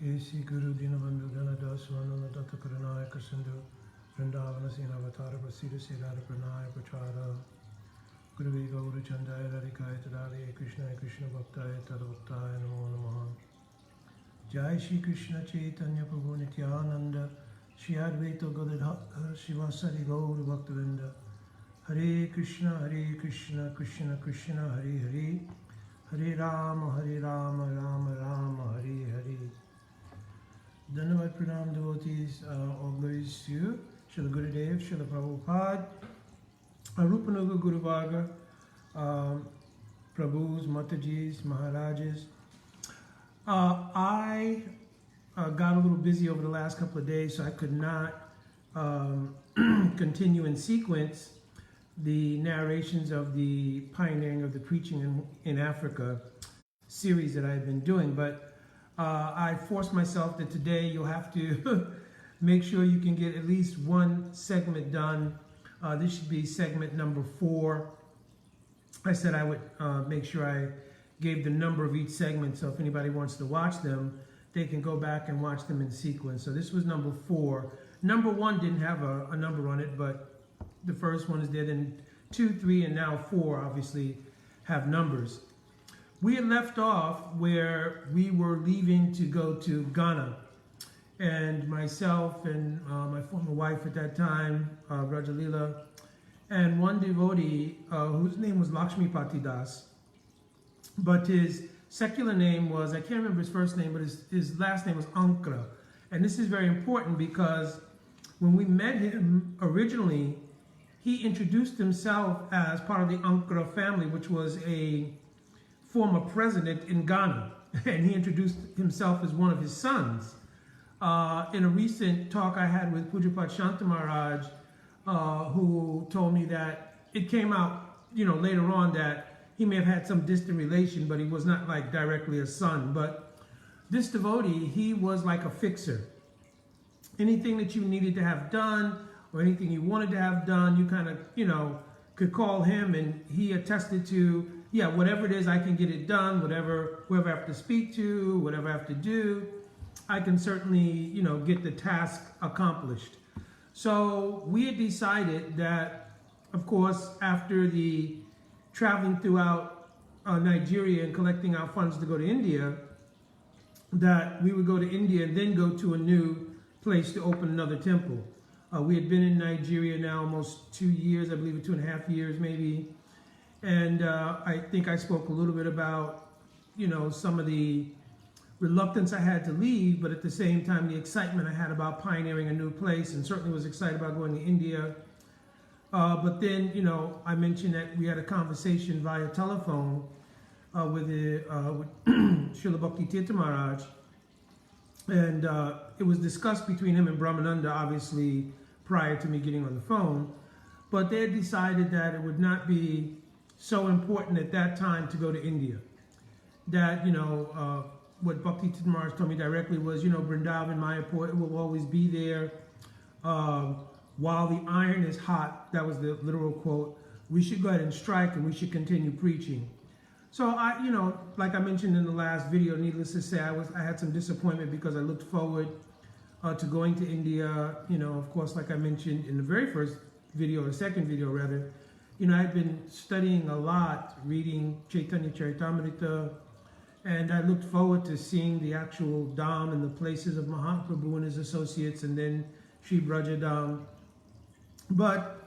Esi Guru Dinabandhu Dhanada Swanana Data Karanaya Sindhu Vrindavana Sinavatara Prasida Siddhara Pranaya Pachara Guru Gauru Chandaya Harikatha Tadari Krishna Krishna Bhaktaya Tadavaktaya Namo Namaha Jai Shri Krishna Chaitanya Prabhu Nityananda Shri Advaita Gadadhar Shivasari Gaur Bhaktavinda Hare Krishna Krishna Krishna Hare Hare Hare Rama Rama Rama Hare Hare. Dhanavad Pranam devotees, all glories to you. Srila Gurudev, Srila Prabhupada, Rupanuga Guru Varga, Prabhus, Matajis, Maharajas. I got a little busy over the last couple of days, so I could not continue in sequence the narrations of the pioneering of the preaching in Africa series that I've been doing. But I forced myself that today you'll have to make sure you can get at least one segment done. This should be segment number 4. I said I would make sure I gave the number of each segment, so if anybody wants to watch them, they can go back and watch them in sequence. So this was number 4. Number 1 didn't have a number on it, but the first one is there. Then 2, 3, and now 4 obviously have numbers. We had left off where we were leaving to go to Ghana, and myself and my former wife at that time, Rajalila, and one devotee whose name was Lakshmi Patidas, but his secular name was, I can't remember his first name, but his last name was Ankra. And this is very important because when we met him originally, he introduced himself as part of the Ankra family, which was a former president in Ghana, and he introduced himself as one of his sons. In a recent talk I had with Pujapat Shanta Maharaj, who told me that it came out, later on that he may have had some distant relation, but he was not like directly a son. But this devotee, he was like a fixer. Anything that you needed to have done or anything you wanted to have done, you kind of, could call him, and he attested to, yeah, whatever it is, I can get it done. Whoever I have to speak to, whatever I have to do, I can certainly, get the task accomplished. So we had decided that, of course, after the traveling throughout Nigeria and collecting our funds to go to India, that we would go to India and then go to a new place to open another temple. We had been in Nigeria now almost 2 years, I believe 2.5 years maybe. And I think I spoke a little bit about, some of the reluctance I had to leave, but at the same time, the excitement I had about pioneering a new place, and certainly was excited about going to India. But then, I mentioned that we had a conversation via telephone with Srila Bhakti Tirtha Maharaj. And it was discussed between him and Brahmananda, obviously, prior to me getting on the phone. But they had decided that it would not be so important at that time to go to India. That, what Bhakti Tirtha Maharaj told me directly was, Vrindavan, Mayapur, it will always be there. While the iron is hot, that was the literal quote, we should go ahead and strike and we should continue preaching. So I, like I mentioned in the last video, needless to say, I had some disappointment because I looked forward to going to India. Of course, like I mentioned in the very first video, or second video rather, I've been studying a lot, reading Chaitanya Charitamrita, and I looked forward to seeing the actual Dham and the places of Mahaprabhu and his associates, and then Sri Braja Dham. But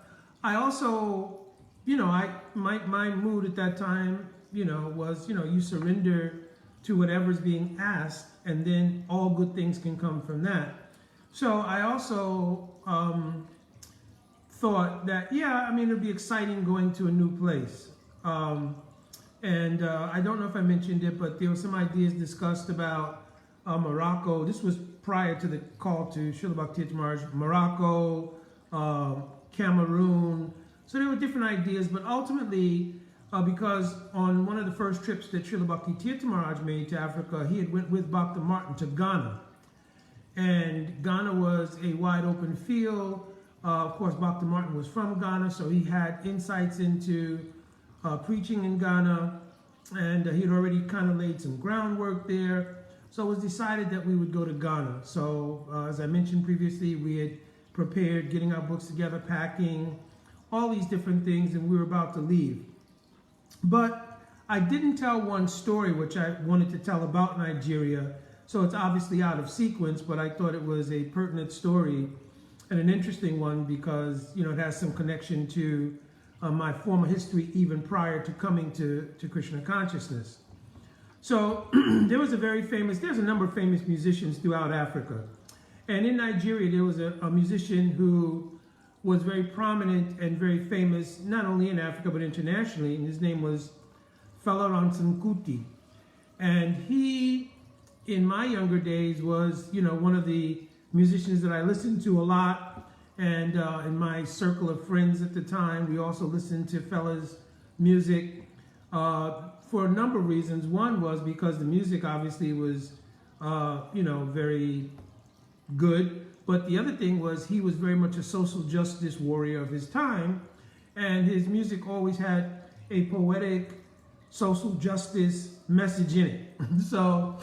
I also, my mood at that time, was, you surrender to whatever's being asked, and then all good things can come from that. So I also thought that, it'd be exciting going to a new place. And I don't know if I mentioned it, but there were some ideas discussed about Morocco. This was prior to the call to Srila Bhakti Tirtha Maharaj. Morocco, Cameroon. So there were different ideas, but ultimately, because on one of the first trips that Srila Bhakti Tirtha Maharaj made to Africa, he had went with Bhakta Martin to Ghana. And Ghana was a wide open field. Of course, Bhakta Martin was from Ghana, so he had insights into preaching in Ghana, and he had already kind of laid some groundwork there. So it was decided that we would go to Ghana. So as I mentioned previously, we had prepared, getting our books together, packing, all these different things, and we were about to leave. But I didn't tell one story which I wanted to tell about Nigeria, so it's obviously out of sequence, but I thought it was a pertinent story and an interesting one because, you know, it has some connection to my former history even prior to coming to Krishna consciousness. So there's a number of famous musicians throughout Africa. And in Nigeria, there was a musician who was very prominent and very famous, not only in Africa, but internationally. And his name was Fela Ransom Kuti. And he, in my younger days, was, you know, one of the musicians that I listened to a lot. And in my circle of friends at the time, we also listened to Fela's music for a number of reasons. One was because the music obviously was, you know, very good. But the other thing was he was very much a social justice warrior of his time. And his music always had a poetic social justice message in it. So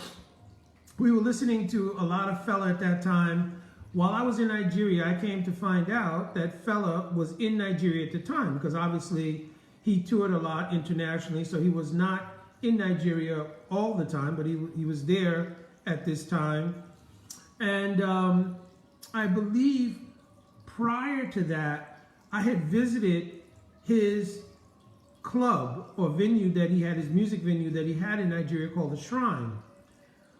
we were listening to a lot of Fela at that time. While I was in Nigeria, I came to find out that Fela was in Nigeria at the time because obviously he toured a lot internationally, so he was not in Nigeria all the time, but he was there at this time. And I believe prior to that, I had visited his club or venue that he had, his music venue that he had in Nigeria called The Shrine.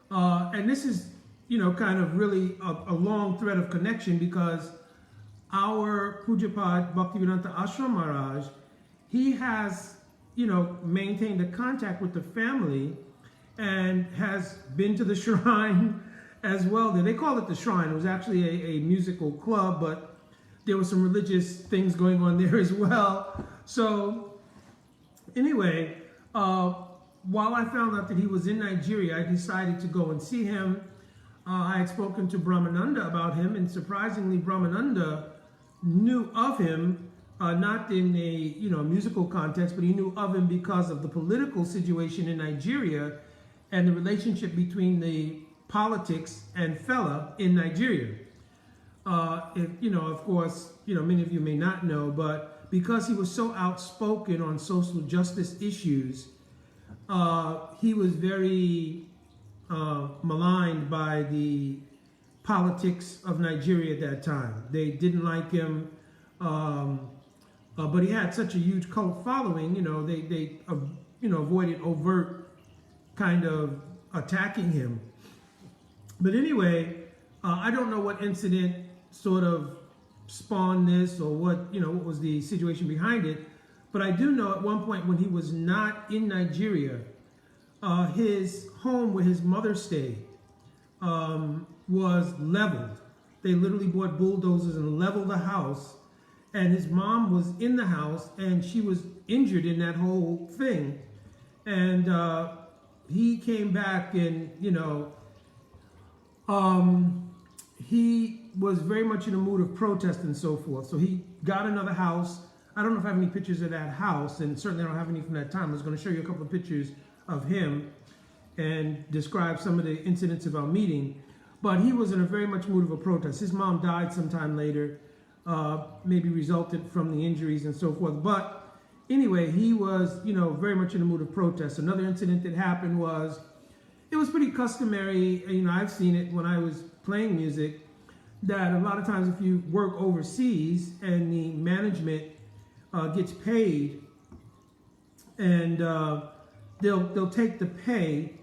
And this is, you know, kind of really a long thread of connection because our Pujapad Bhaktivedanta Ashram Maharaj, he has, you know, maintained a contact with the family and has been to the shrine as well. They call it the Shrine. It was actually a musical club, but there were some religious things going on there as well. So anyway, while I found out that he was in Nigeria, I decided to go and see him. I had spoken to Brahmananda about him, and surprisingly, Brahmananda knew of him, not in a, you know, musical context, but he knew of him because of the political situation in Nigeria and the relationship between the politics and Fela in Nigeria. You know, of course, you know, many of you may not know, but because he was so outspoken on social justice issues, he was very maligned by the politics of Nigeria at that time. They didn't like him, but he had such a huge cult following, you know, they you know, avoided overt kind of attacking him. But anyway, I don't know what incident sort of spawned this or what, you know, what was the situation behind it. But I do know at one point when he was not in Nigeria, his home where his mother stayed was leveled. They literally bought bulldozers and leveled the house. And his mom was in the house and she was injured in that whole thing. And he came back and, you know, he was very much in a mood of protest and so forth. So he got another house. I don't know if I have any pictures of that house, and certainly I don't have any from that time. I was going to show you a couple of pictures of him and describe some of the incidents of our meeting. But he was in a very much mood of a protest. His mom died sometime later, maybe resulted from the injuries and so forth. But anyway, he was, you know, very much in a mood of protest. Another incident that happened was, it was pretty customary, you know, I've seen it when I was playing music, that a lot of times if you work overseas and the management gets paid, and they'll take the pay,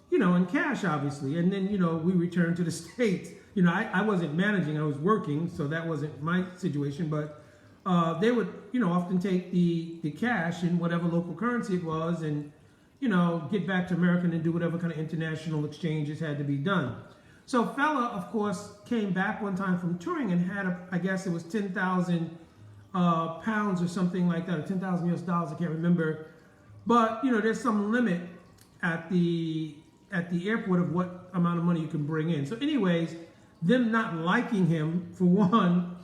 you know, in cash, obviously, and then, you know, we return to the States. You know, I wasn't managing, I was working, so that wasn't my situation, but they would, you know, often take the cash in whatever local currency it was and, you know, get back to America and do whatever kind of international exchanges had to be done. So Fela, of course, came back one time from touring and had, I guess it was 10,000 pounds or something like that, or 10,000 US dollars, I can't remember. But, you know, there's some limit at the airport of what amount of money you can bring in. So anyways, them not liking him, for one,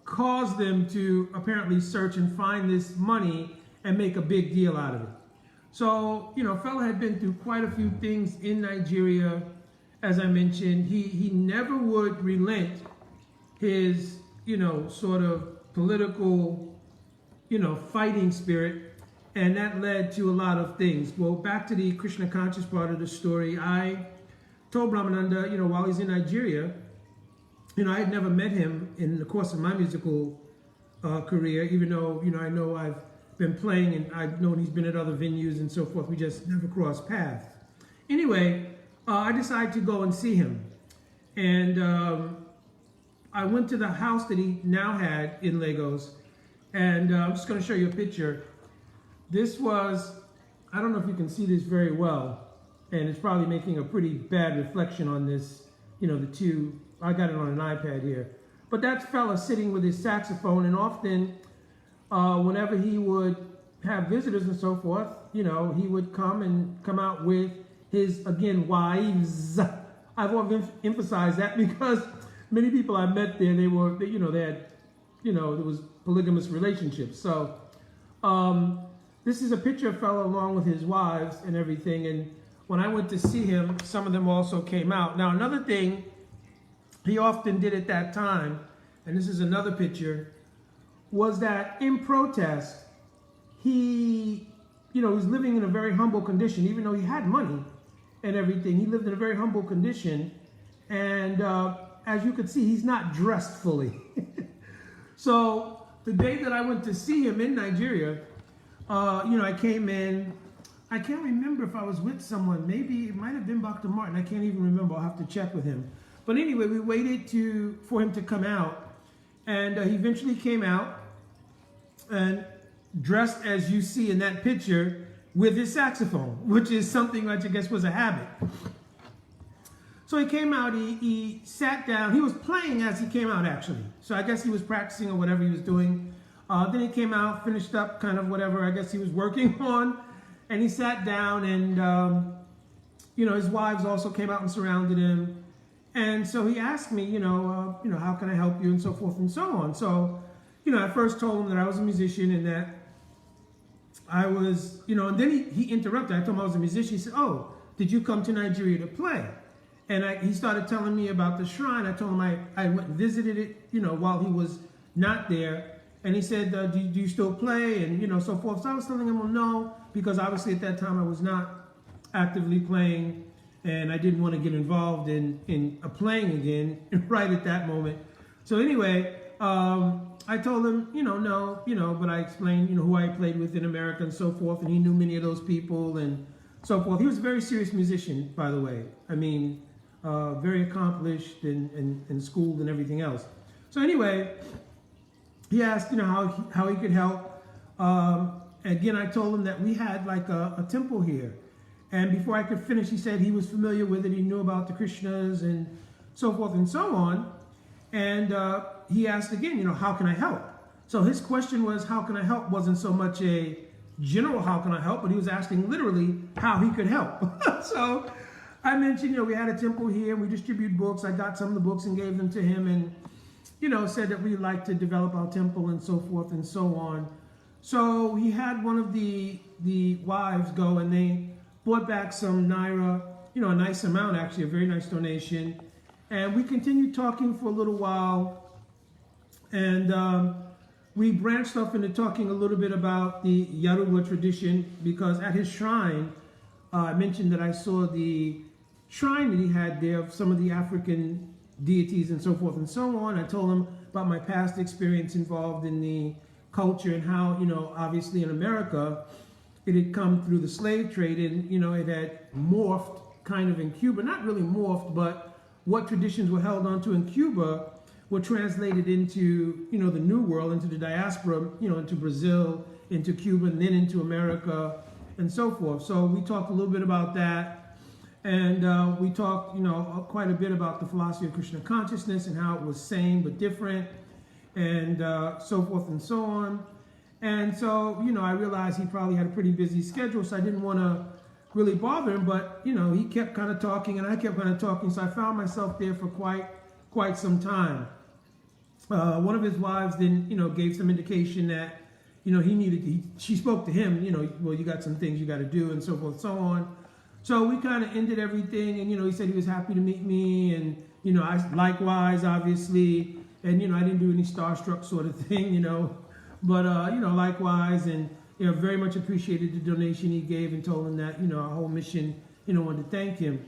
caused them to apparently search and find this money and make a big deal out of it. So, fella had been through quite a few things in Nigeria. As I mentioned, he never would relent his, sort of political, fighting spirit. And that led to a lot of things. Well, back to the Krishna conscious part of the story, I told Brahmananda, while he's in Nigeria, I had never met him in the course of my musical career, even though, I know I've been playing and I've known he's been at other venues and so forth. We just never crossed paths. Anyway, I decided to go and see him. And I went to the house that he now had in Lagos. And I'm just going to show you a picture. This was, I don't know if you can see this very well, and it's probably making a pretty bad reflection on this, the two, I got it on an iPad here. But that fella sitting with his saxophone, and often whenever he would have visitors and so forth, he would come out with his, again, wives. I've often emphasized that because many people I met there, they had, there was polygamous relationships. So this is a picture of a fellow along with his wives and everything. And when I went to see him, some of them also came out. Now, another thing he often did at that time, and this is another picture, was that in protest, he, was living in a very humble condition. Even though he had money and everything, he lived in a very humble condition. And as you could see, he's not dressed fully. So the day that I went to see him in Nigeria, I came in, I can't remember if I was with someone, maybe it might have been Dr. Martin, I can't even remember, I'll have to check with him. But anyway, we waited for him to come out, and he eventually came out, and dressed as you see in that picture with his saxophone, which is something which I guess was a habit. So he came out, he sat down, he was playing as he came out actually. So I guess he was practicing or whatever he was doing. Then he came out, finished up kind of whatever I guess he was working on, and he sat down, and his wives also came out and surrounded him. And so he asked me, how can I help you and so forth and so on. So, I first told him that I was a musician and that I was, and then he interrupted. I told him I was a musician. He said, "Oh, did you come to Nigeria to play?" And he started telling me about the shrine. I told him I went and visited it, while he was not there. And he said, do you still play? And, so forth. So I was telling him, well, no, because obviously at that time I was not actively playing and I didn't want to get involved in playing again right at that moment. So anyway, I told him, no, but I explained, who I played with in America and so forth. And he knew many of those people and so forth. He was a very serious musician, by the way. I mean, very accomplished and schooled and everything else. So anyway, he asked, how he could help. Again, I told him that we had like a temple here. And before I could finish, he said he was familiar with it. He knew about the Krishnas and so forth and so on. And he asked again, how can I help? So his question was, how can I help? Wasn't so much a general, how can I help? But he was asking literally how he could help. So I mentioned, we had a temple here. We distribute books. I got some of the books and gave them to him and, said that we'd like to develop our temple and so forth and so on. So he had one of the wives go and they bought back some naira, a nice amount actually, a very nice donation. And we continued talking for a little while. And we branched off into talking a little bit about the Yoruba tradition because at his shrine, I mentioned that I saw the shrine that he had there of some of the African deities and so forth and so on. I told him about my past experience involved in the culture and how, obviously in America, it had come through the slave trade and, it had morphed kind of in Cuba. Not really morphed, but what traditions were held onto in Cuba were translated into, the New World, into the diaspora, into Brazil, into Cuba, and then into America, and so forth. So we talked a little bit about that. And we talked, quite a bit about the philosophy of Krishna consciousness and how it was same but different and so forth and so on. And so, I realized he probably had a pretty busy schedule, so I didn't want to really bother him. But, he kept kind of talking and I kept kind of talking. So I found myself there for quite some time. One of his wives then, gave some indication that, she spoke to him, well, you got some things you got to do and so forth and so on. So we kind of ended everything, and, he said he was happy to meet me, and, I likewise, obviously, and, I didn't do any starstruck sort of thing, but, likewise, and, very much appreciated the donation he gave and told him that, our whole mission, wanted to thank him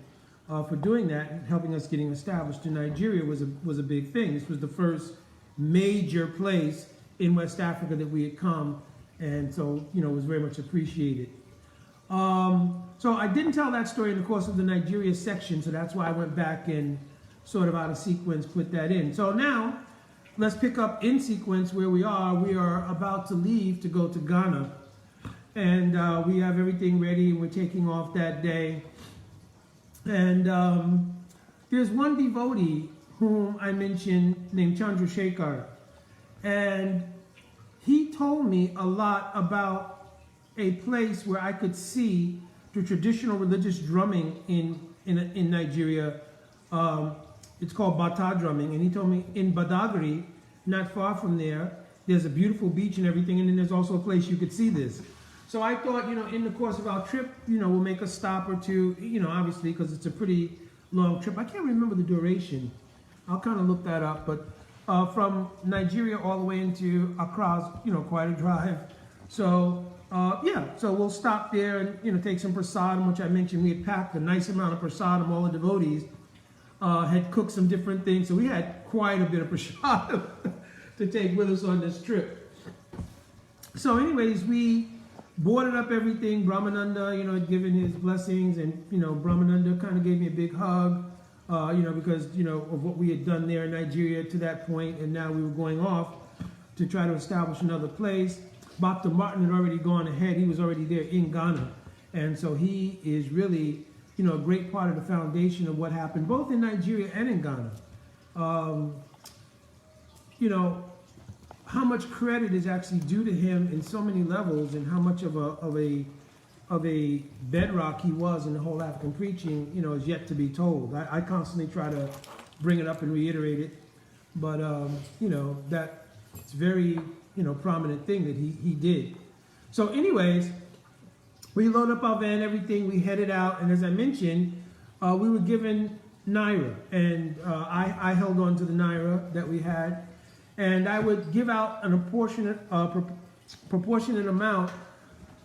for doing that and helping us getting established in Nigeria was a big thing. This was the first major place in West Africa that we had come, and so, it was very much appreciated. So I didn't tell that story in the course of the Nigeria section, so that's why I went back and sort of out of sequence put that in. So now, let's pick up in sequence where we are. We are about to leave to go to Ghana, and we have everything ready, and we're taking off that day. And there's one devotee whom I mentioned named Chandrasekhar, and he told me a lot about a place where I could see the traditional religious drumming in Nigeria. It's called Bata drumming, and he told me in Badagry, not far from there, there's a beautiful beach and everything, and then there's also a place you could see this. So I thought, in the course of our trip, we'll make a stop or two, obviously, because it's a pretty long trip. I can't remember the duration. I'll kind of look that up, but from Nigeria all the way into Accra, quite a drive. So so we'll stop there and take some prasadam, which I mentioned. We had packed a nice amount of prasadam. All the devotees had cooked some different things, so we had quite a bit of prasadam to take with us on this trip. So, anyways, we boarded up everything. Brahmananda, had given his blessings, and Brahmananda kind of gave me a big hug, because of what we had done there in Nigeria to that point, and now we were going off to try to establish another place. Dr. Martin had already gone ahead. He was already there in Ghana. And so he is really, a great part of the foundation of what happened, both in Nigeria and in Ghana. How much credit is actually due to him in so many levels, and how much of a bedrock he was in the whole African preaching, is yet to be told. I constantly try to bring it up and reiterate it. But, that it's very... prominent thing that he did. So anyways, we loaded up our van, everything, we headed out, and as I mentioned, we were given Naira, and I held on to the Naira that we had, and I would give out an proportionate amount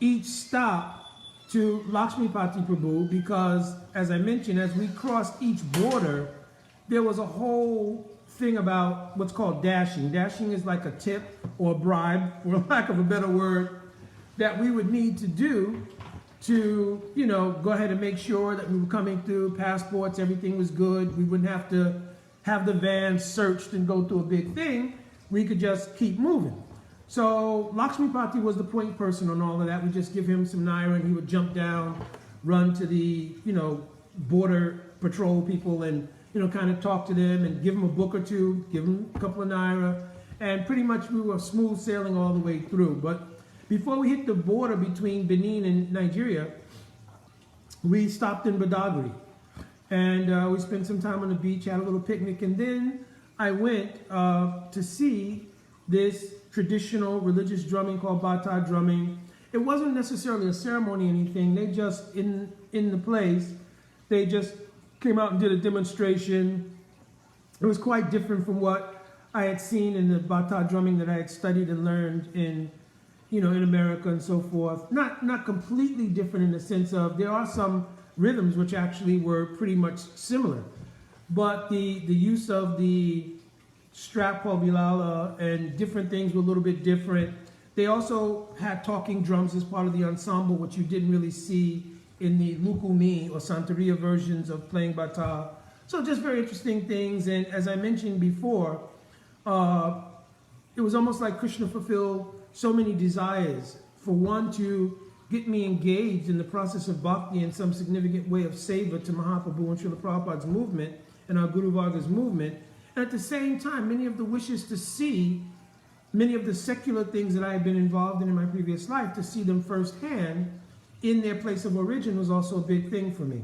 each stop to Lakshmipati Prabhu, because as I mentioned, as we crossed each border, there was a whole thing about what's called dashing. Dashing is like a tip or a bribe, for lack of a better word, that we would need to do to, go ahead and make sure that we were coming through, passports, everything was good. We wouldn't have to have the van searched and go through a big thing. We could just keep moving. So Lakshmipati was the point person on all of that. We just give him some Naira, and he would jump down, run to the, border patrol people, and kind of talk to them and give them a book or two, give them a couple of Naira, and pretty much we were smooth sailing all the way through. But before we hit the border between Benin and Nigeria, we stopped in Badagry, and we spent some time on the beach, had a little picnic, and then I went to see this traditional religious drumming called Bata drumming. It wasn't necessarily a ceremony or anything. They just, in the place, they just came out and did a demonstration. It was quite different from what I had seen in the Bata drumming that I had studied and learned in America and so forth. Not completely different in the sense of there are some rhythms which actually were pretty much similar, but the use of the strap called bilala and different things were a little bit different. They also had talking drums as part of the ensemble, which you didn't really see in the Lukumi or Santeria versions of playing Bata. So just very interesting things. And as I mentioned before, it was almost like Krishna fulfilled so many desires. For one, to get me engaged in the process of bhakti in some significant way of seva to Mahaprabhu and Srila Prabhupada's movement and our Guru Varga's movement. And at the same time, many of the wishes to see many of the secular things that I had been involved in my previous life, to see them firsthand in their place of origin was also a big thing for me.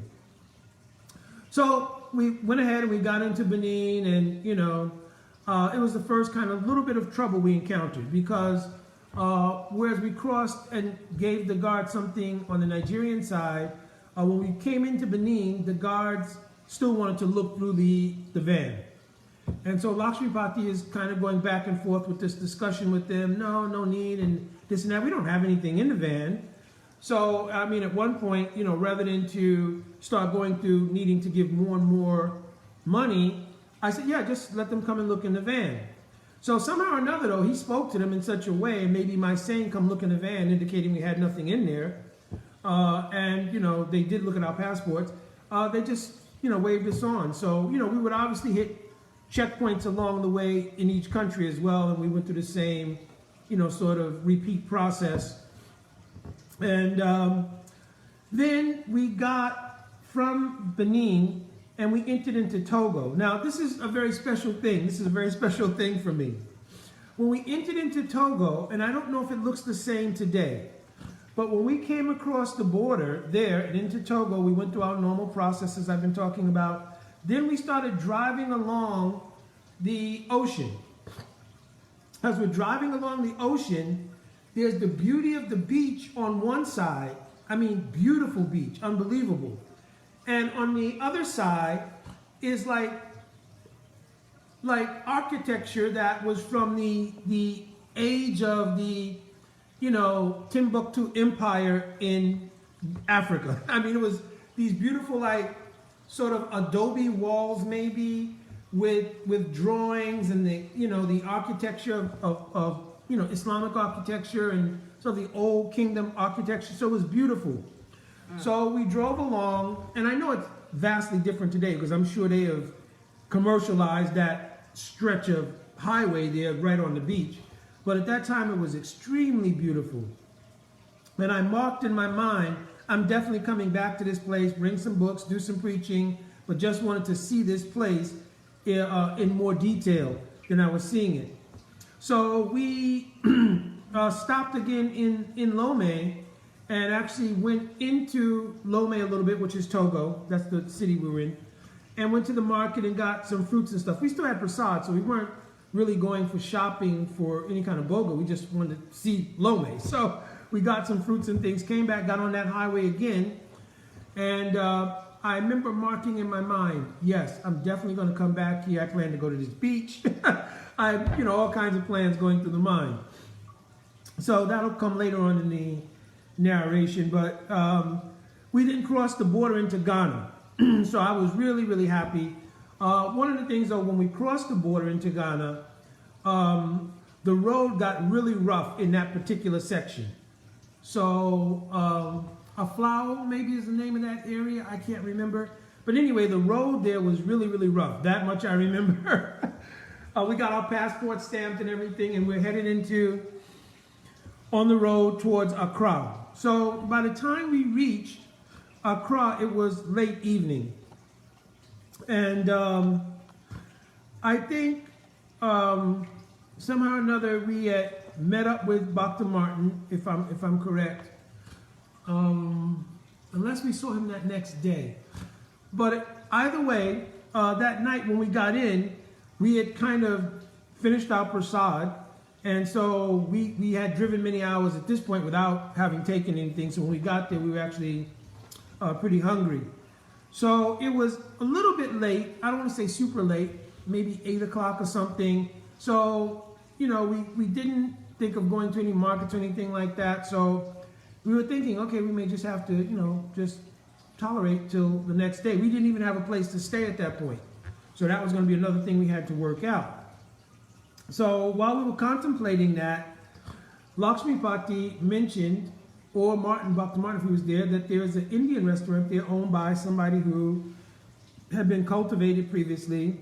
So we went ahead and we got into Benin, and it was the first kind of little bit of trouble we encountered, because Whereas we crossed and gave the guard something on the Nigerian side, when we came into Benin, the guards still wanted to look through the van. And so Lakshmipati is kind of going back and forth with this discussion with them. No need, and this and that. We don't have anything in the van. So, I mean, at one point, rather than to start going through needing to give more and more money, I said, yeah, just let them come and look in the van. So somehow or another, though, he spoke to them in such a way, and maybe my saying, come look in the van, indicating we had nothing in there. And, they did look at our passports. They just, waved us on. So, we would obviously hit checkpoints along the way in each country as well. And we went through the same, sort of repeat process. And then we got from Benin and we entered into Togo. Now, this is a very special thing. This is a very special thing for me. When we entered into Togo, and I don't know if it looks the same today, but when we came across the border there and into Togo, we went through our normal processes I've been talking about. Then we started driving along the ocean. As we're driving along the ocean, there's the beauty of the beach on one side. I mean, beautiful beach, unbelievable. And on the other side is like architecture that was from the age of the, Timbuktu Empire in Africa. I mean, it was these beautiful, sort of adobe walls maybe with drawings and the architecture of Islamic architecture and so the old kingdom architecture. So it was beautiful. So we drove along, and I know it's vastly different today because I'm sure they have commercialized that stretch of highway there right on the beach. But at that time, it was extremely beautiful. And I marked in my mind, I'm definitely coming back to this place, bring some books, do some preaching, but just wanted to see this place in more detail than I was seeing it. So we stopped again in Lomé and actually went into Lomé a little bit, which is Togo. That's the city we were in. And went to the market and got some fruits and stuff. We still had prasad, so we weren't really going for shopping for any kind of boga. We just wanted to see Lomé. So we got some fruits and things, came back, got on that highway again. And I remember marking in my mind, yes, I'm definitely going to come back here. I plan to go to this beach. I have, all kinds of plans going through the mind. So that'll come later on in the narration. But we didn't cross the border into Ghana. So I was really, really happy. One of the things, though, when we crossed the border into Ghana, the road got really rough in that particular section. So Aflao maybe is the name of that area. I can't remember. But anyway, the road there was really, really rough. That much I remember. We got our passport stamped and everything, and we're headed on the road towards Accra. So by the time we reached Accra, it was late evening. And I think somehow or another we had met up with Dr. Martin, if I'm correct. Unless we saw him that next day. But either way, that night when we got in, we had kind of finished our prasad. And so we had driven many hours at this point without having taken anything. So when we got there, we were actually pretty hungry. So it was a little bit late. I don't want to say super late, maybe 8 o'clock or something. So, we didn't think of going to any markets or anything like that. So we were thinking, okay, we may just have to, just tolerate till the next day. We didn't even have a place to stay at that point. So that was going to be another thing we had to work out. So while we were contemplating that, Lakshmipati mentioned, or Dr. Martin, if he was there, that there's an Indian restaurant there owned by somebody who had been cultivated previously.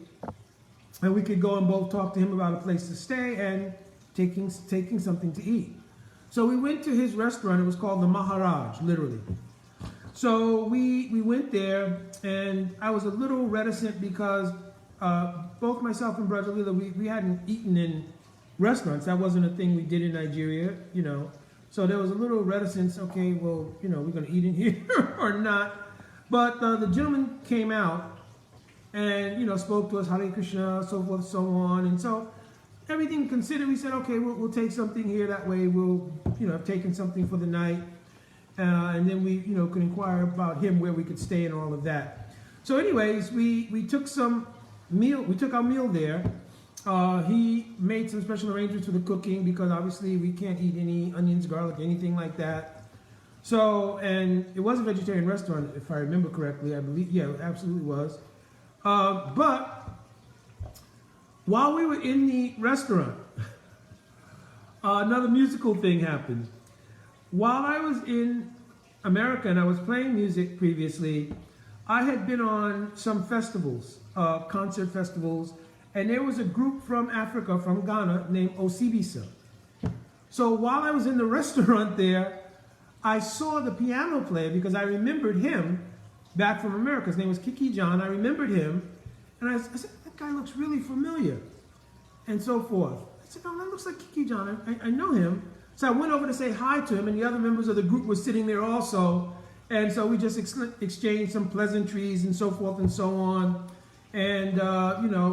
And we could go and both talk to him about a place to stay and taking something to eat. So we went to his restaurant. It was called the Maharaj, literally. So we went there, and I was a little reticent because both myself and Brother Lila, we hadn't eaten in restaurants. That wasn't a thing we did in Nigeria, So there was a little reticence. Okay, well, we're going to eat in here or not. But the gentleman came out and, spoke to us, Hare Krishna, so forth, so on. And so everything considered, we said, okay, we'll take something here. That way we'll, have taken something for the night. And then we, could inquire about him, where we could stay and all of that. So anyways, we took we took our meal there. He made some special arrangements for the cooking because obviously we can't eat any onions, garlic, anything like that. So, and it was a vegetarian restaurant, if I remember correctly. I believe, yeah, it absolutely was. But while we were in the restaurant, another musical thing happened. While I was in America and I was playing music previously, I had been on some festivals, concert festivals, and there was a group from Africa, from Ghana, named Osibisa. So while I was in the restaurant there, I saw the piano player because I remembered him back from America. His name was Kiki John. I remembered him, and I said, that guy looks really familiar, and so forth. I said, oh, that looks like Kiki John. I know him. So I went over to say hi to him, and the other members of the group were sitting there also. And so we just exchanged some pleasantries and so forth and so on. And,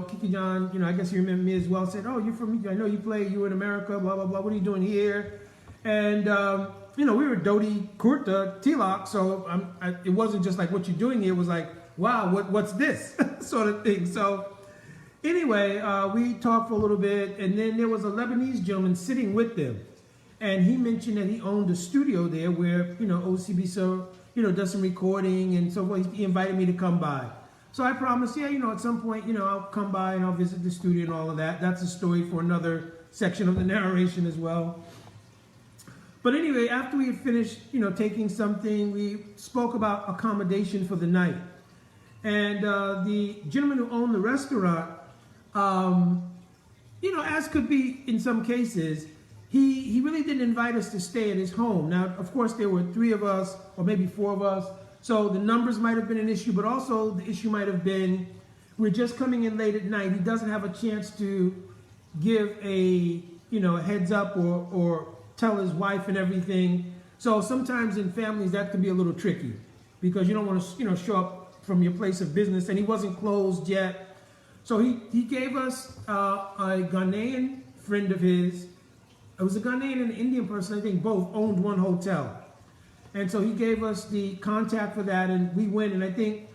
Kiki John, I guess you remember me as well, said, oh, you're from, I know you were in America, blah, blah, blah. What are you doing here? And, we were Dodi Kurta Tilak, so it wasn't just like what you're doing here. It was like, wow, what's this sort of thing. So anyway, we talked for a little bit, and then there was a Lebanese gentleman sitting with them. And he mentioned that he owned a studio there where, OCB does some recording and so forth. He invited me to come by. So I promised, at some point, I'll come by and I'll visit the studio and all of that. That's a story for another section of the narration as well. But anyway, after we had finished, taking something, we spoke about accommodation for the night. And the gentleman who owned the restaurant, as could be in some cases, he really didn't invite us to stay at his home. Now, of course, there were 3 of us, or maybe 4 of us, so the numbers might have been an issue, but also the issue might have been we're just coming in late at night. He doesn't have a chance to give a heads up or tell his wife and everything. So sometimes in families that can be a little tricky because you don't want to show up from your place of business, and he wasn't closed yet. So he gave us a Ghanaian friend of his. It was a Ghanaian and an Indian person, I think both owned one hotel. And so he gave us the contact for that, and we went, and I think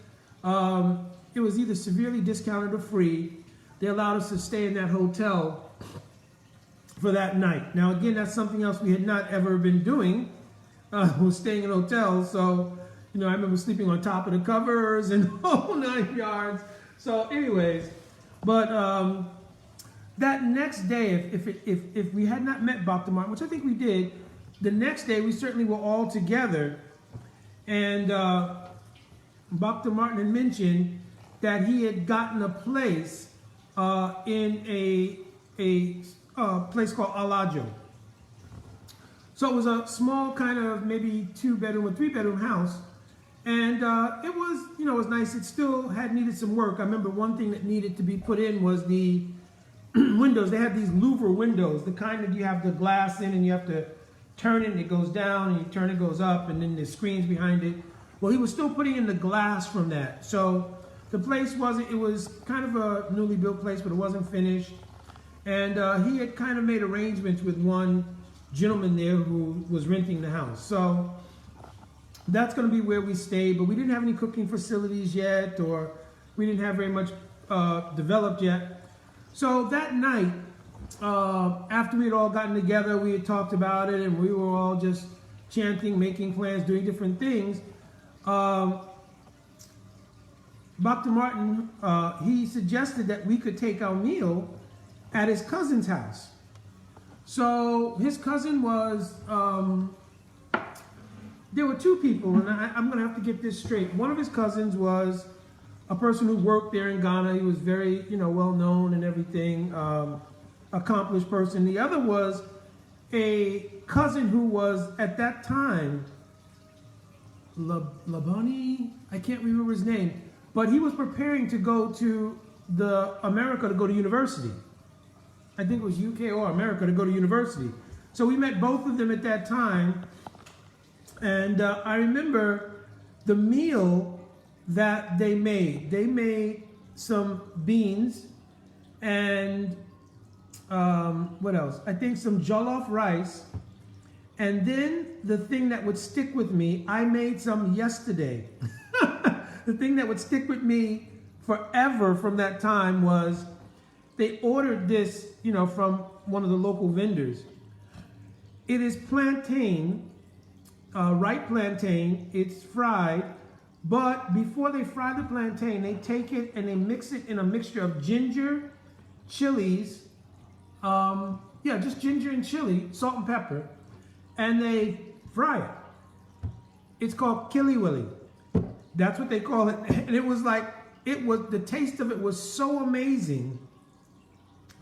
it was either severely discounted or free. They allowed us to stay in that hotel for that night. Now, again, that's something else we had not ever been doing, was staying in hotels. So, I remember sleeping on top of the covers and whole 9 yards. So anyways, but that next day, if we had not met Dr. Martin, which I think we did, the next day we certainly were all together, and Dr. Martin had mentioned that he had gotten a place in a place called Alajo. So it was a small kind of maybe 2-bedroom or 3-bedroom house, and it was it was nice. It still had needed some work. I remember one thing that needed to be put in was the windows. They have these louver windows, the kind that you have the glass in and you have to turn it and it goes down, and you turn it goes up, and then the screens behind it. Well, he was still putting in the glass from that. So the place it was kind of a newly built place, but it wasn't finished. And he had kind of made arrangements with one gentleman there who was renting the house. So that's going to be where we stayed, but we didn't have any cooking facilities yet, or we didn't have very much developed yet. So that night, after we had all gotten together, we had talked about it, and we were all just chanting, making plans, doing different things. Dr. Martin, he suggested that we could take our meal at his cousin's house. So his cousin was, there were 2 people, and I'm going to have to get this straight. One of his cousins was a person who worked there in Ghana. He was very, well known and everything, accomplished person. The other was a cousin who was at that time, Labani, I can't remember his name, but he was preparing to go to America to go to university. I think it was UK or America to go to university. So we met both of them at that time. And I remember the meal that they made. They made some beans and what else? I think some jollof rice. And then the thing that would stick with me, I made some yesterday. The thing that would stick with me forever from that time was they ordered this, from one of the local vendors. It is plantain, ripe plantain. It's fried, but before they fry the plantain, they take it and they mix it in a mixture of ginger, chilies, just ginger and chili, salt and pepper, and they fry it. It's called Killy Willy. That's what they call it. And it was the taste of it was so amazing.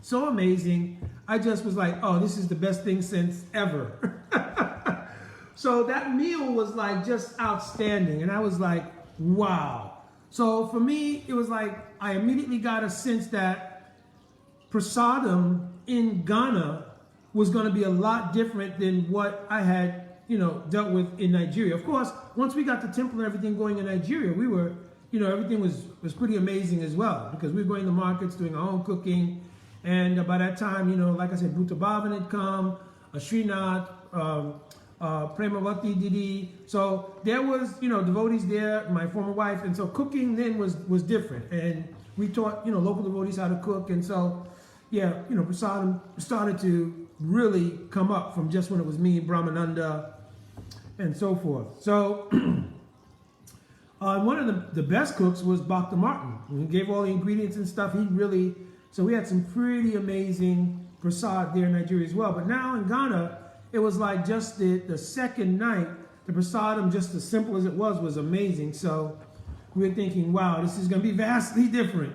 So amazing. I just was like, oh, this is the best thing since ever. So that meal was just outstanding. And I was like, wow. So for me, it was I immediately got a sense that prasadam in Ghana was going to be a lot different than what I had, dealt with in Nigeria. Of course, once we got the temple and everything going in Nigeria, we were, everything was pretty amazing as well, because we were going to markets, doing our own cooking. And by that time, like I said, Bhuta Bhavan had come, Srinath, Premavati Didi. So there was, devotees there, my former wife. And so cooking then was different. And we taught, local devotees how to cook. And so, prasadam started to really come up from just when it was me, Brahmananda, and so forth. So one of the best cooks was Bhakta Martin. He gave all the ingredients and stuff. So we had some pretty amazing prasad there in Nigeria as well. But now in Ghana, it was just the second night, the prasadam, just as simple as it was amazing. So we were thinking, wow, this is going to be vastly different.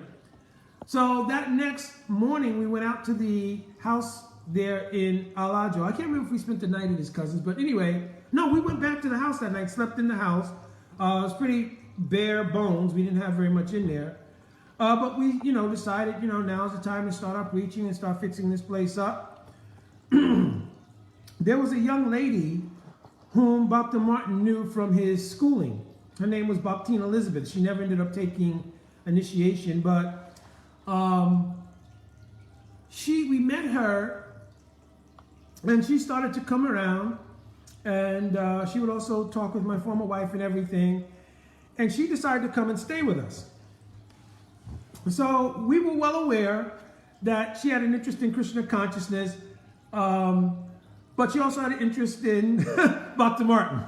So that next morning, we went out to the house there in Alajo. I can't remember if we spent the night at his cousin's, but anyway, no, we went back to the house that night, slept in the house. It was pretty bare bones. We didn't have very much in there. But we, decided, now's the time to start our preaching and start fixing this place up. There was a young lady whom Bhakta Martin knew from his schooling. Her name was Bhaktina Elizabeth. She never ended up taking initiation, but we met her, and she started to come around, and she would also talk with my former wife and everything, and she decided to come and stay with us. So we were well aware that she had an interest in Krishna consciousness, but she also had an interest in Bhakta Martin.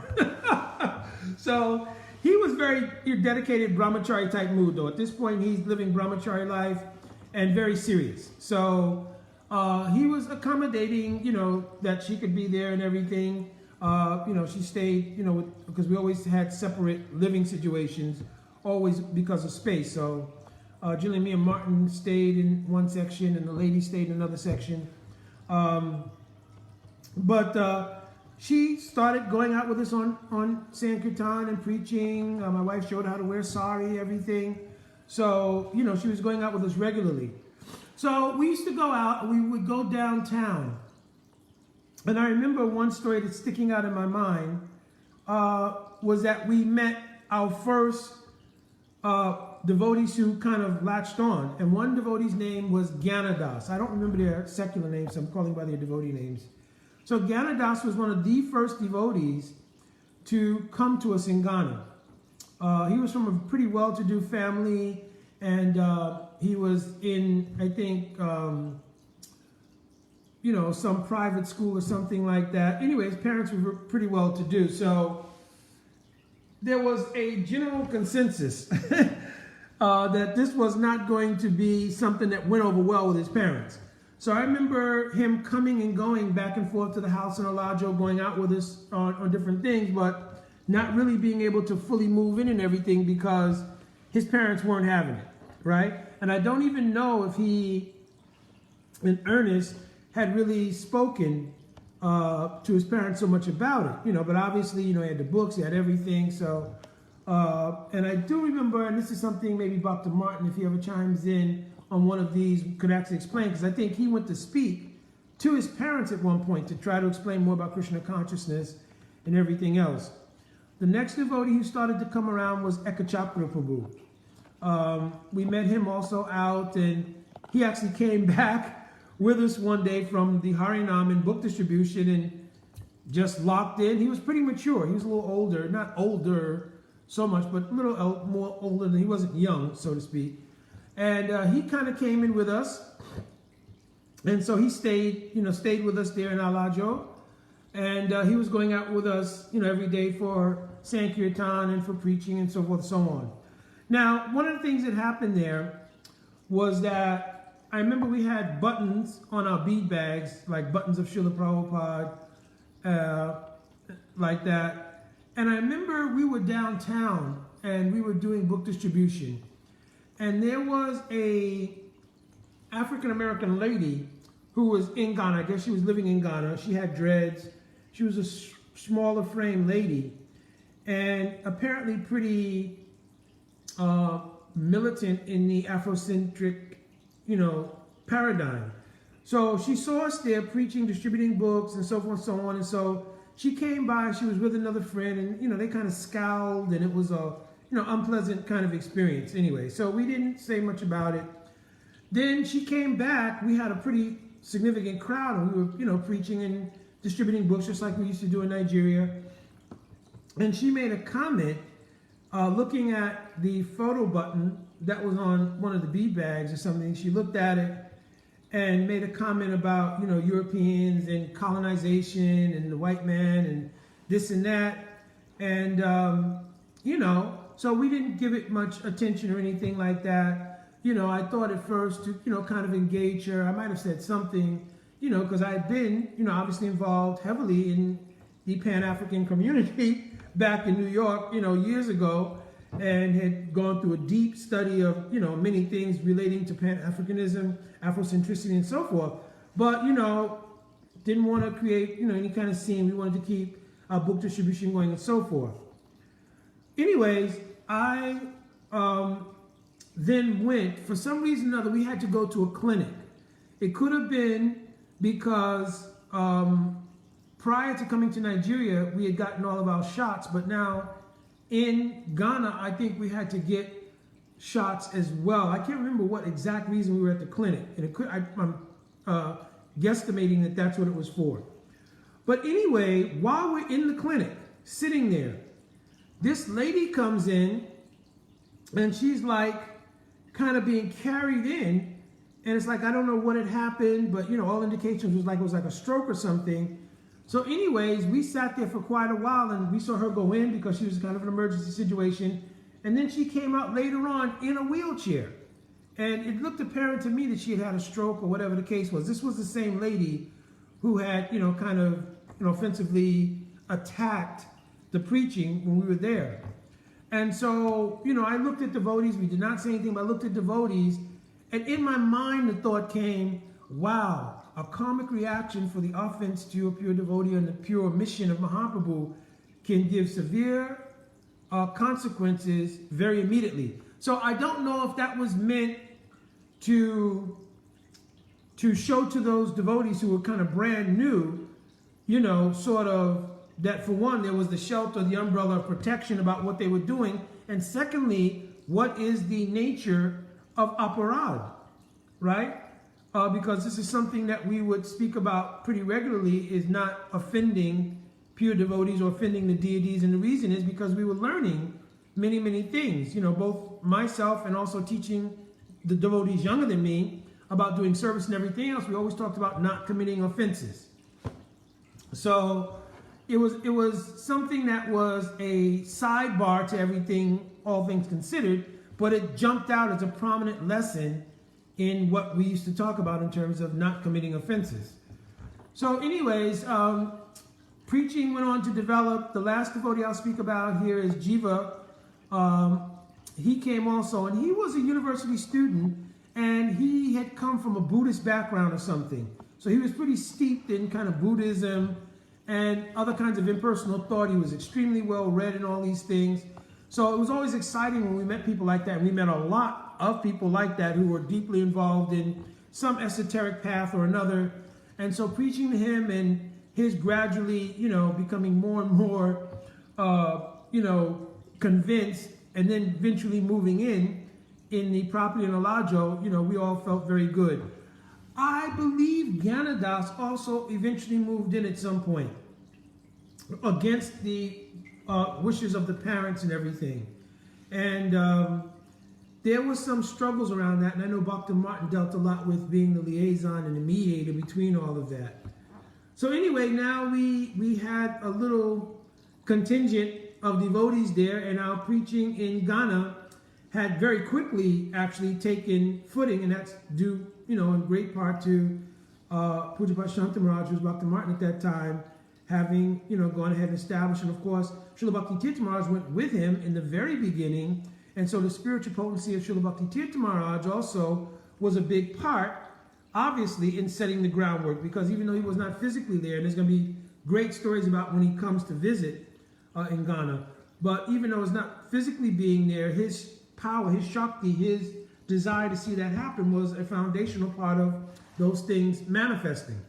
So he was very dedicated brahmachari type mood, though. At this point, he's living brahmachari life and very serious. So he was accommodating, that she could be there and everything. She stayed, because we always had separate living situations, always because of space. So Jillian, me and Martin stayed in one section, and the lady stayed in another section. But she started going out with us on Sankirtan and preaching. My wife showed her how to wear sari, everything. So, she was going out with us regularly. So we used to go out, and we would go downtown. And I remember one story that's sticking out in my mind was that we met our first devotees who kind of latched on. And one devotee's name was Gyanadas. I don't remember their secular names, so I'm calling by their devotee names. So Gyanadas was one of the first devotees to come to us in Ghana. He was from a pretty well-to-do family, and he was in, I think, some private school or something like that. Anyway, his parents were pretty well-to-do, so there was a general consensus that this was not going to be something that went over well with his parents. So I remember him coming and going back and forth to the house in Alajo, going out with us on different things, but not really being able to fully move in and everything because his parents weren't having it, right? And I don't even know if he, in earnest, had really spoken to his parents so much about it, but obviously, he had the books, he had everything, so, and I do remember, and this is something maybe Dr. Martin, if he ever chimes in on one of these, could actually explain, because I think he went to speak to his parents at one point to try to explain more about Krishna consciousness and everything else. The next devotee who started to come around was Ekachakra Prabhu. We met him also out, and he actually came back with us one day from the Harinam in book distribution and just locked in. He was pretty mature. He was a little older, not older so much, but a little more older than he wasn't young, so to speak. And he kind of came in with us. And so he stayed with us there in Alajo. And he was going out with us, every day for Sankirtan and for preaching and so forth and so on. Now, one of the things that happened there was that I remember we had buttons on our bead bags, like buttons of Srila Prabhupada, like that. And I remember we were downtown and we were doing book distribution. And there was a African-American lady who was in Ghana. I guess she was living in Ghana. She had dreads. She was a smaller frame lady and apparently pretty militant in the Afrocentric, paradigm. So she saw us there preaching, distributing books and so forth and so on. And so she came by, she was with another friend and, they kind of scowled and it was a, unpleasant kind of experience anyway. So we didn't say much about it. Then she came back. We had a pretty significant crowd and we were, preaching and distributing books just like we used to do in Nigeria. And she made a comment looking at the photo button that was on one of the bead bags or something. She looked at it and made a comment about, Europeans and colonization and the white man and this and that. And, so we didn't give it much attention or anything like that. I thought at first to, kind of engage her. I might have said something, because I had been, obviously involved heavily in the Pan-African community back in New York, years ago, and had gone through a deep study of, many things relating to Pan-Africanism, Afrocentricity, and so forth. But, didn't want to create, any kind of scene. We wanted to keep our book distribution going and so forth. Anyways, I then went, for some reason or another, we had to go to a clinic. It could have been because prior to coming to Nigeria, we had gotten all of our shots, but now in Ghana, I think we had to get shots as well. I can't remember what exact reason we were at the clinic, and it could, I'm guesstimating that that's what it was for. But anyway, while we're in the clinic, sitting there, this lady comes in, and she's like kind of being carried in, and it's like, I don't know what had happened, but all indications was like it was like a stroke or something. So anyways, we sat there for quite a while and we saw her go in because she was kind of an emergency situation. And then she came out later on in a wheelchair. And it looked apparent to me that she had had a stroke or whatever the case was. This was the same lady who had, kind of, offensively attacked the preaching when we were there. And so, I looked at devotees. We did not say anything, but I looked at devotees. And in my mind, the thought came, wow, a karmic reaction for the offense to a pure devotee and the pure mission of Mahaprabhu can give severe consequences very immediately. So I don't know if that was meant to show to those devotees who were kind of brand new, sort of that for one, there was the shelter, the umbrella of protection about what they were doing. And secondly, what is the nature of aparad, right? Because this is something that we would speak about pretty regularly, is not offending pure devotees or offending the deities. And the reason is because we were learning many, many things, both myself and also teaching the devotees younger than me about doing service and everything else. We always talked about not committing offenses. So it was something that was a sidebar to everything, all things considered, but it jumped out as a prominent lesson in what we used to talk about in terms of not committing offenses. So anyways, preaching went on to develop. The last devotee I'll speak about here is Jiva. He came also, and he was a university student, and he had come from a Buddhist background or something. So he was pretty steeped in kind of Buddhism and other kinds of impersonal thought. He was extremely well read in all these things. So it was always exciting when we met people like that. And we met a lot of people like that who were deeply involved in some esoteric path or another. And so preaching to him and his gradually, becoming more and more, convinced, and then eventually moving in the property in Alajo, we all felt very good. I believe Ganidas also eventually moved in at some point against the wishes of the parents and everything. And there was some struggles around that, and I know Dr. Martin dealt a lot with being the liaison and the mediator between all of that. So anyway, now we had a little contingent of devotees there, and our preaching in Ghana had very quickly actually taken footing, and that's due, in great part to Pujapat Shanta Maharaj, who was Dr. Martin at that time, having, gone ahead and established. And of course, Srila Bhakti Tirtha Maharaj went with him in the very beginning. And so the spiritual potency of Srila Bhakti Tirtha Maharaj also was a big part, obviously, in setting the groundwork, because even though he was not physically there, and there's going to be great stories about when he comes to visit in Ghana, but even though he's not physically being there, his power, his Shakti, his desire to see that happen was a foundational part of those things manifesting.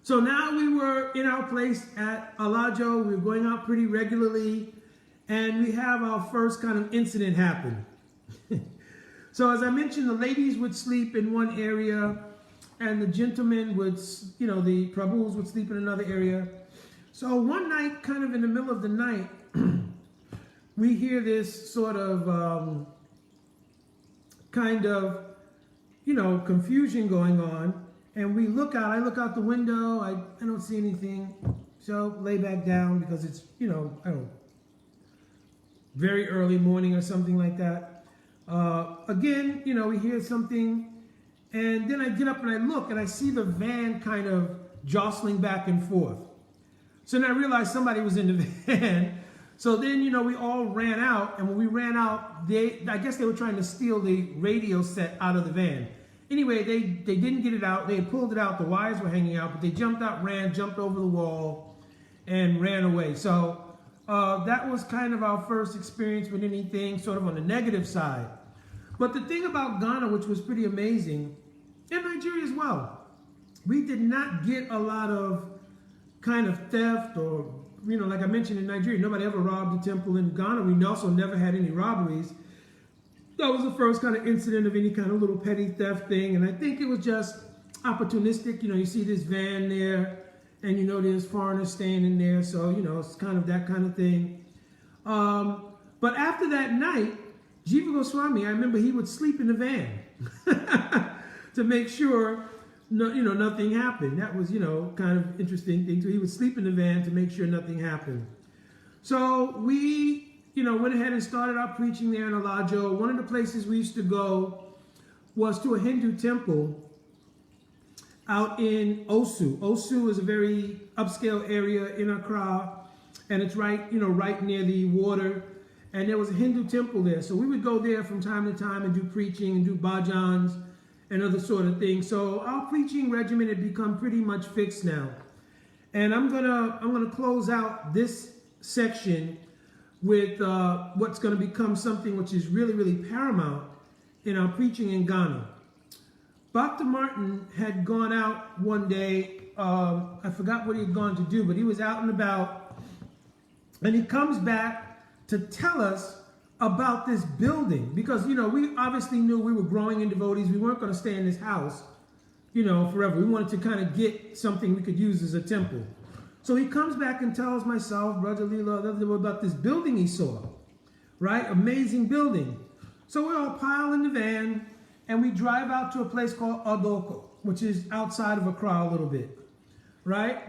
So now we were in our place at Alajo. We were going out pretty regularly, and we have our first kind of incident happen. So as I mentioned, the ladies would sleep in one area, and the gentlemen would, the Prabhus would sleep in another area. So one night, kind of in the middle of the night, we hear this sort of confusion going on. And we look out, I look out the window, I don't see anything. So lay back down because it's, very early morning or something like that. Again, we hear something, and then I get up and I look and I see the van kind of jostling back and forth. So then I realized somebody was in the van. So then, we all ran out, and when we ran out, I guess they were trying to steal the radio set out of the van. Anyway, they didn't get it out. They had pulled it out. The wires were hanging out, but they jumped out, jumped over the wall, and ran away. So that was kind of our first experience with anything sort of on the negative side. But the thing about Ghana, which was pretty amazing, and Nigeria as well, we did not get a lot of kind of theft or, like I mentioned in Nigeria, nobody ever robbed a temple. In Ghana, we also never had any robberies. That was the first kind of incident of any kind of little petty theft thing. And I think it was just opportunistic. You see this van there, and there's foreigners staying in there. So, it's kind of that kind of thing. But after that night, Jiva Goswami, I remember he would sleep in the van to make sure nothing happened. That was, kind of interesting thing. So he would sleep in the van to make sure nothing happened. So we went ahead and started our preaching there in Alajo. One of the places we used to go was to a Hindu temple out in Osu. Osu is a very upscale area in Accra, and it's right near the water. And there was a Hindu temple there. So we would go there from time to time and do preaching and do bhajans and other sort of things. So our preaching regimen had become pretty much fixed now. And I'm gonna close out this section with what's going to become something which is really, really paramount in our preaching in Ghana. Dr. Martin had gone out one day, I forgot what he had gone to do, but he was out and about, and he comes back to tell us about this building, because, we obviously knew we were growing in devotees. We weren't going to stay in this house, forever. We wanted to kind of get something we could use as a temple. So he comes back and tells myself, Brother Leela, about this building he saw, right? Amazing building. So we all pile in the van and we drive out to a place called Adoko, which is outside of Accra a little bit, right?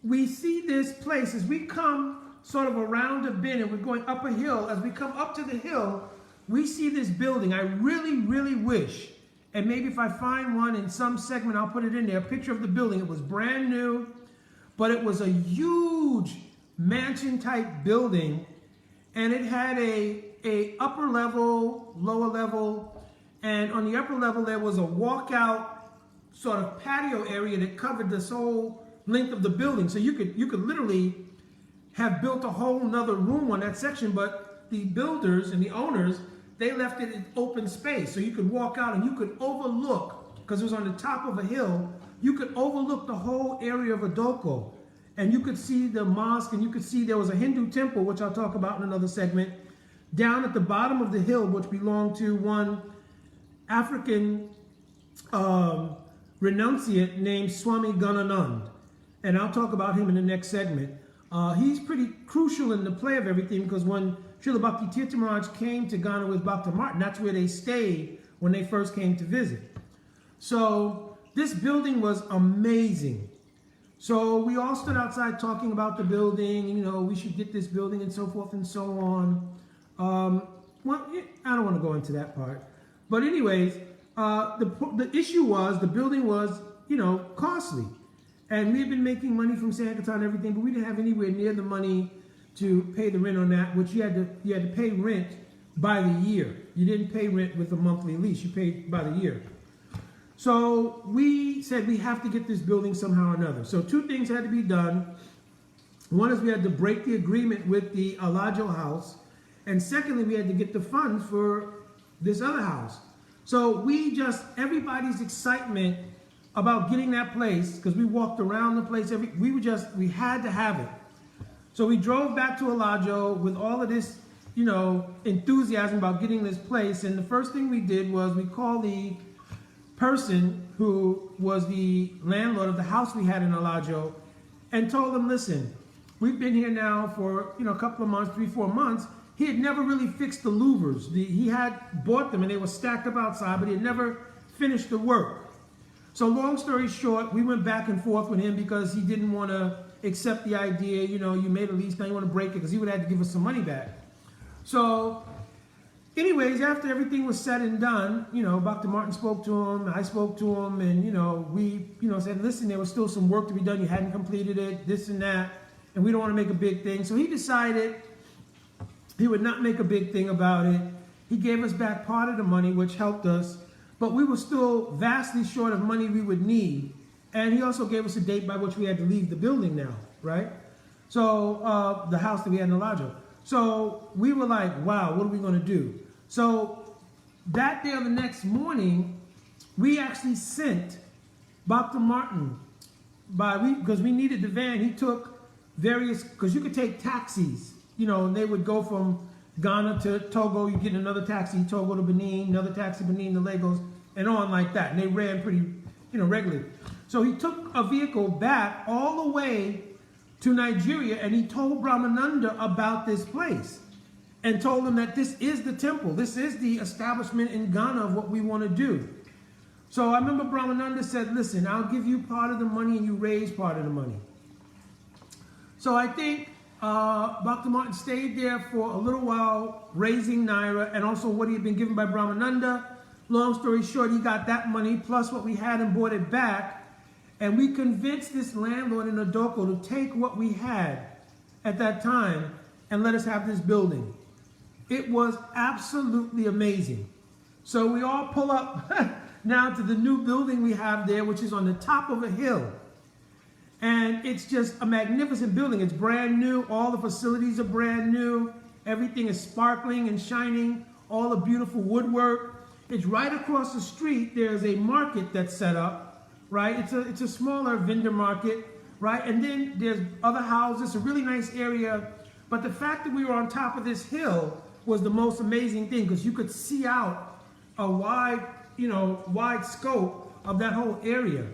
We see this place as we come sort of around a bend and we're going up a hill. As we come up to the hill, we see this building. I really, really wish, and maybe if I find one in some segment, I'll put it in there, a picture of the building. It was brand new, but it was a huge mansion-type building, and it had a upper level, lower level, and on the upper level, there was a walkout sort of patio area that covered this whole length of the building. So you could literally have built a whole nother room on that section, but the builders and the owners, they left it in open space. So you could walk out and you could overlook, because it was on the top of a hill, you could overlook the whole area of Adoko. And you could see the mosque, and you could see there was a Hindu temple, which I'll talk about in another segment, down at the bottom of the hill, which belonged to one African renunciate named Swami Gananand, and I'll talk about him in the next segment. He's pretty crucial in the play of everything, because when Srila Bhakti Tirtha Maharaj came to Ghana with Bhakta Martin, that's where they stayed when they first came to visit. So this building was amazing. So we all stood outside talking about the building, you know, we should get this building and so forth and so on. Well, I don't want to go into that part. But anyways, the issue was the building was, you know, costly. And we had been making money from Harikatha and everything, but we didn't have anywhere near the money to pay the rent on that, which you had to pay rent by the year. You didn't pay rent with a monthly lease, you paid by the year. So we said we have to get this building somehow or another. So two things had to be done. One is we had to break the agreement with the Alajo house. And secondly, we had to get the funds for this other house. So we just, everybody's excitement about getting that place, because we walked around the place, we had to have it. So we drove back to Alajo with all of this, you know, enthusiasm about getting this place. And the first thing we did was we called the person who was the landlord of the house we had in Alajo and told them, listen, we've been here now for, you know, a couple of months, 3-4 months. He had never really fixed the louvers. He had bought them and they were stacked up outside, but he had never finished the work. So long story short, we went back and forth with him because he didn't want to accept the idea, you know, you made a lease, now you want to break it, because he would have to give us some money back. So anyways, after everything was said and done, you know, Bhakta Martin spoke to him, I spoke to him, and, you know, we, you know, said, listen, there was still some work to be done. You hadn't completed it, this and that, and we don't want to make a big thing. So he decided he would not make a big thing about it. He gave us back part of the money, which helped us, but we were still vastly short of money we would need. And he also gave us a date by which we had to leave the building now, right? So the house that we had in Alajo. So we were like, wow, what are we going to do? So that day or the next morning, we actually sent Bhakta Martin, because we needed the van. He took various, because you could take taxis, you know, and they would go from Ghana to Togo. You get another taxi, Togo to Benin, another taxi, Benin to Lagos, and on like that. And they ran pretty, you know, regularly. So he took a vehicle back all the way to Nigeria, and he told Brahmananda about this place and told him that this is the temple. This is the establishment in Ghana of what we want to do. So I remember Brahmananda said, listen, I'll give you part of the money and you raise part of the money. So I think Bhakta Martin stayed there for a little while raising Naira and also what he had been given by Brahmananda. Long story short, he got that money plus what we had and bought it back. And we convinced this landlord in Odoko to take what we had at that time and let us have this building. It was absolutely amazing. So we all pull up now to the new building we have there, which is on the top of a hill. And it's just a magnificent building. It's brand new. All the facilities are brand new. Everything is sparkling and shining. All the beautiful woodwork. It's right across the street. There's a market that's set up. Right, it's a smaller vendor market, right? And then there's other houses, a really nice area. But the fact that we were on top of this hill was the most amazing thing, because you could see out a wide scope of that whole area.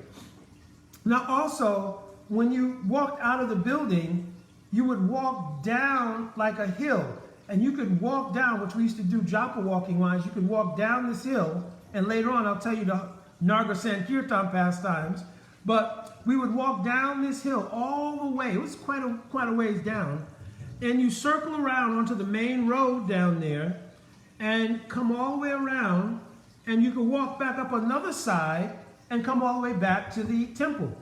Now also, when you walked out of the building, you would walk down like a hill, and you could walk down, which we used to do japa walking wise. You could walk down this hill, and later on I'll tell you the Narga Sankirtan pastimes, but we would walk down this hill all the way. It was quite a ways down, and you circle around onto the main road down there and come all the way around, and you could walk back up another side and come all the way back to the temple.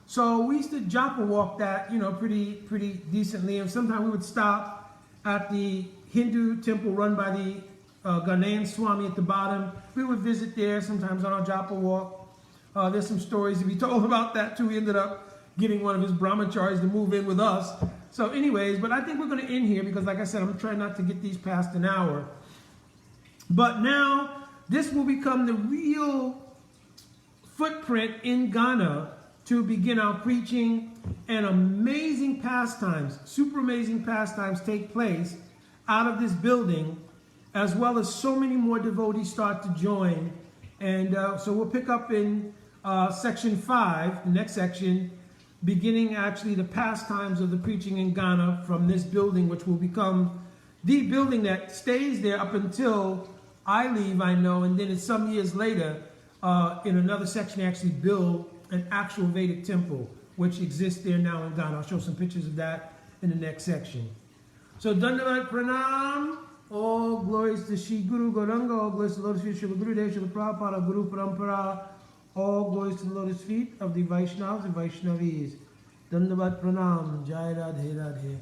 So we used to japa walk that, you know, pretty decently, and sometimes we would stop at the Hindu temple run by the Ghanaian Swami at the bottom. We would visit there sometimes on our japa walk. There's some stories to be told about that too. We ended up getting one of his brahmacharis to move in with us. So anyways, but I think we're going to end here because, like I said, I'm trying not to get these past an hour. But now this will become the real footprint in Ghana to begin our preaching, and amazing pastimes, super amazing pastimes take place out of this building. as well as so many more devotees start to join. And so we'll pick up in section 5, the next section, beginning actually the pastimes of the preaching in Ghana from this building, which will become the building that stays there up until I leave, I know, and then it's some years later, in another section, they actually build an actual Vedic temple, which exists there now in Ghana. I'll show some pictures of that in the next section. So, Dandavat Pranam, all glories to Shri Guru Gauranga, all glories to the lotus feet, Srila Gurudev, Srila Prabhupada, Guru Parampara, all glories to the lotus feet of the Vaishnavas and Vaishnavis. Dandavat Pranam, Jai Radhe Radhe.